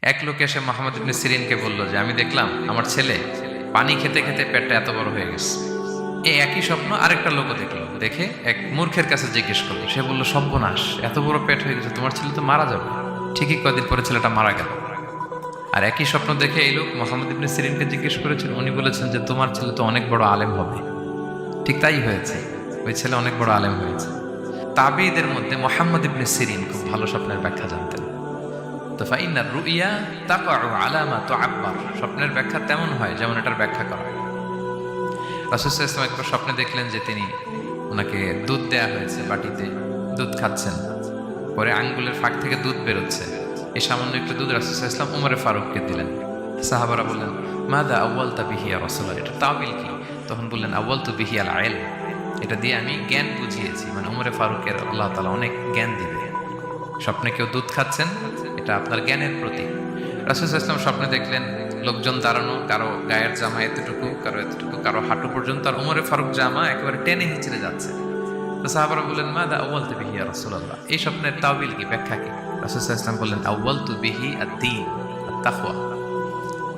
এক লোক এসে মুহাম্মদ ইবনে সিরিনকে বলল যে আমি দেখলাম আমার ছেলে পানি খেতে খেতে পেটটা এত বড় হয়ে গেছে। এই একই স্বপ্ন আরেকটা লোকও দেখলো, দেখে এক মূর্খের কাছে জিজ্ঞেস করলো। সে বলল, সর্বনাশ, এত বড় পেট হয়ে গেছে, তোমার ছেলে তো মারা যাবে। ঠিকই কয়েকদিন পরে ছেলেটা মারা গেল। আর একই স্বপ্ন দেখে এই লোক মুহাম্মদ ইবনে সিরিনকে জিজ্ঞেস করেছেন। উনি বলেছেন যে তোমার ছেলে তো অনেক বড় আলেম হবে। ঠিক তাই হয়েছে, ওই ছেলে অনেক বড় আলেম হয়েছে। তাবিঈদের মধ্যে মুহাম্মদ ইবনে সিরিন খুব ভালো স্বপ্নের ব্যাখ্যা জানতেন। তো ফাইনার রুইয়া তাকাউ আলা মা তুআব্বার, স্বপ্নের ব্যাখ্যা তেমন হয় যেমন এটার ব্যাখ্যা করা হয়। রাসূল সাল্লাল্লাহু আলাইহি ওয়াসাল্লাম একবার স্বপ্নে দেখলেন যে তিনি ওনাকে দুধ দেয়া হয়েছে, বাটিতে দুধ খাচ্ছেন, পরে আঙ্গুলের ফাঁক থেকে দুধ বেরোচ্ছে। এই সামান্য একটু দুধ রাসূল সাল্লাল্লাহু আলাইহি ওয়াসাল্লাম উমরে ফারুককে দিলেন। সাহাবারা বললেন, মাদা আউয়ালতা বিহি ইয়া রাসূলুল্লাহ, এটা তাবিল কি? তখন বললেন, আউয়ালতু বিহি আল ইলম, এটা দিয়ে আমি জ্ঞান বুঝিয়েছি, মানে উমরে ফারুকের আল্লাহ তাআলা অনেক জ্ঞান দিবে। স্বপ্নে কেউ দুধ খাচ্ছেন, এটা আপনার জ্ঞানের প্রতীক। রাসূল সাল্লাল্লাহু আলাইহি ওয়াসাল্লাম স্বপ্নে দেখলেন লোকজন দাঁড়ানো, কারো গায়ের জামা এতটুকু, কারো এতটুকু, কারো হাঁটু পর্যন্ত, আর উমরে ফারুক জামা একেবারে টেনে হিঁচড়ে যাচ্ছে। তো সাহাবারা বললেন, মাদা আউয়ালতু বিহি ইয়া রাসূলুল্লাহ, এই স্বপ্নের তাওবিল কি, ব্যাখ্যা কি? রাসূল সাল্লাল্লাহু আলাইহি ওয়াসাল্লাম বললেন, আউয়ালতু বিহি আদ-দীন আত-তাকওয়া,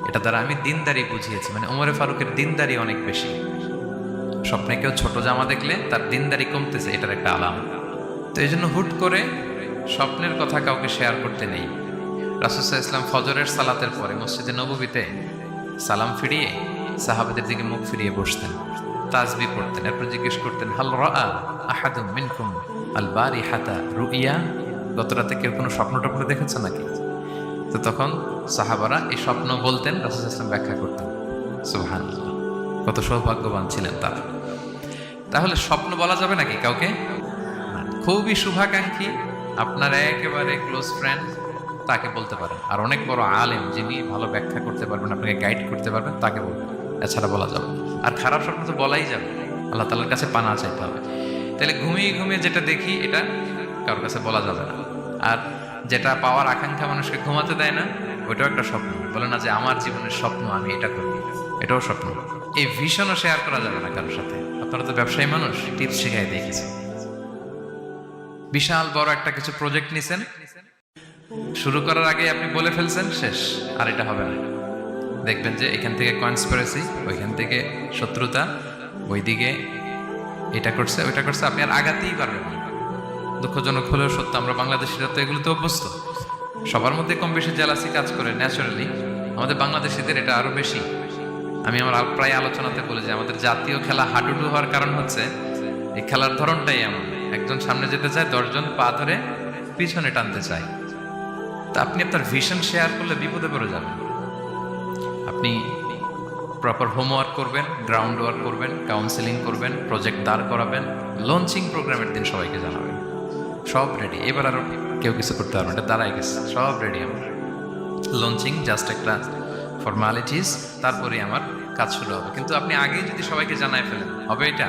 এটা দ্বারা আমি দিনদারি বুঝিয়েছি, মানে উমরে ফারুকের দিনদারি অনেক বেশি। স্বপ্নে কেউ ছোট জামা দেখলে তার দিনদারি কমতেছে, এটার একটা আলাম। তো এই জন্য হুট করে স্বপ্নের কথা কাউকে শেয়ার করতে নেই। রাসূল সাল্লাল্লাহু আলাইহি ওয়াসাল্লাম ফজরের সালাতের পরে মসজিদে নববীতে সালাম ফিরিয়ে সাহাবাদের দিকে মুখ ফিরিয়ে বসতেন, তাসবিহ পড়তেন, এরপর জিজ্ঞেস করতেন, হাল রাআ আহাদুম মিনকুম আল বারিহাতা রুইয়া, গত রাতে কেউ কোনো স্বপ্ন টপ্ন দেখেছে নাকি? তো তখন সাহাবারা এই স্বপ্ন বলতেন, রাসূল সাল্লাল্লাহু আলাইহি ওয়াসাল্লাম ব্যাখ্যা করতেন। সুবহানাল্লাহ, কত সৌভাগ্যবান ছিলেন তারা। তাহলে স্বপ্ন বলা যাবে নাকি কাউকে? খুবই শুভাকাঙ্ক্ষী, আপনার একেবারে ক্লোজ ফ্রেন্ড, তাকে বলতে পারেন। আর অনেক বড় আলেম যিনি ভালো ব্যাখ্যা করতে পারবেন, আপনাকে গাইড করতে পারবেন, তাকে বলবেন। এছাড়া বলা যাবে না। আর খারাপ স্বপ্ন তো বলাই যাবে, আল্লাহ তাআলার কাছে পানা চাইতে হবে। তাহলে ঘুমিয়ে ঘুমিয়ে যেটা দেখি এটা কারোর কাছে বলা যাবে না। আর যেটা পাওয়ার আকাঙ্ক্ষা মানুষকে ঘুমাতে দেয় না, ওইটাও একটা স্বপ্ন। বলে না যে আমার জীবনের স্বপ্ন আমি এটা করব, এটাও স্বপ্ন। এই ভিশনও শেয়ার করা যাবে না কারোর সাথে। আপনারা তো ব্যবসায়ী মানুষ, টিপস শিখাই দিয়ে গেছে। বিশাল বড় একটা কিছু প্রজেক্ট নিছেন, শুরু করার আগে আপনি বলে ফেলছেন, শেষ, আর এটা হবে না। দেখবেন যে এখান থেকে কনস্পিরেসি, ওইখান থেকে শত্রুতা, ওইদিকে এটা করছে ওইটা করছে, আপনি আর আগাতেই পারবেন না। দুঃখজনক হলেও সত্য, আমরা বাংলাদেশিরা তো এগুলোতে অভ্যস্ত। সবার মধ্যে কম বেশি জেলাসি কাজ করে ন্যাচারালি, আমাদের বাংলাদেশিদের এটা আরো বেশি। আমি আমার প্রায় আলোচনাতে বলি যে আমাদের জাতীয় খেলা হাডুডু হওয়ার কারণ হচ্ছে এই খেলার ধরনটাই এমন, একজন সামনে যেতে চায়, 10 জন পা ধরে পিছনে টানতে চায়। তা আপনি আপনার ভিশন শেয়ার করলে বিপদে পড়ে যাবেন। আপনি প্রপার হোমওয়ার্ক করবেন, গ্রাউন্ড ওয়ার্ক করবেন, কাউন্সেলিং করবেন, প্রজেক্ট দাঁড় করাবেন, লঞ্চিং প্রোগ্রামের দিন সবাইকে জানাবেন। সব রেডি, এবার আর কেউ কিছু করতে পারবেন, এটা দাঁড়ায় গেছে, সব রেডি আমার। লঞ্চিং জাস্ট একটা ফর্মালিটিস, তারপরে আমার কাজ শুরু হবে। কিন্তু আপনি আগেই যদি সবাইকে জানায় ফেলেন, হবে এটা?